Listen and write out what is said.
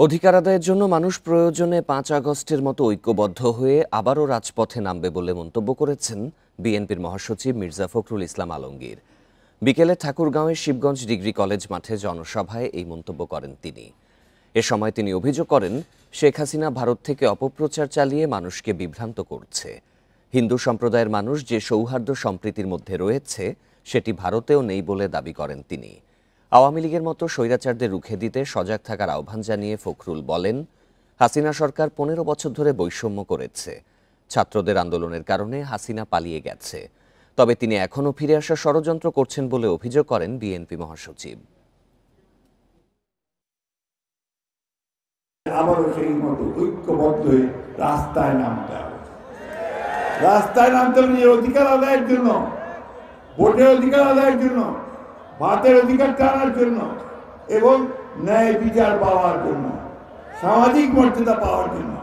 অধিকার আদায়ের জন্য মানুষ প্রয়োজনে ৫ আগস্টের মতো ঐক্যবদ্ধ হয়ে আবারও রাজপথে নামবে বলে মন্তব্য করেছেন বিএনপির মহাসচিব মির্জা ফখরুল ইসলাম আলমগীর। বিকেলে ঠাকুরগাঁওয়ের শিবগঞ্জ ডিগ্রি কলেজ মাঠে জনসভায় এই মন্তব্য করেন তিনি। এ সময় তিনি অভিযোগ করেন, শেখ হাসিনা ভারত থেকে অপপ্রচার চালিয়ে মানুষকে বিভ্রান্ত করছে। হিন্দু সম্প্রদায়ের মানুষ যে সৌহার্দ্য সম্প্রীতির মধ্যে রয়েছে সেটি ভারতেও নেই বলে দাবি করেন তিনি। আওয়ামী লীগের মতো স্বৈরাচারদের রুখে দিতে সজাগ থাকার আহ্বান জানিয়ে ফখরুল বলেন, হাসিনা সরকার ১৫ বছর ধরে বৈষম্য করেছে। ছাত্রদের আন্দোলনের কারণে হাসিনা পালিয়ে গেছে। তবে তিনি এখনও ফিরে আসার ষড়যন্ত্র করছেন বলে অভিযোগ করেন বিএনপি মহাসচিব। আবারও সেই মতো ঐক্যবদ্ধ হয়ে রাস্তায় নামতে হবে। রাস্তায় নামতে হবে নিজের অধিকার আদায়ের জন্য, ভোটের অধিকার আদায়ের জন্য, ভাতের অধিকার টানার জন্য এবং ন্যায় বিচার পাওয়ার জন্য, সামাজিক মর্যাদা পাওয়ার জন্য।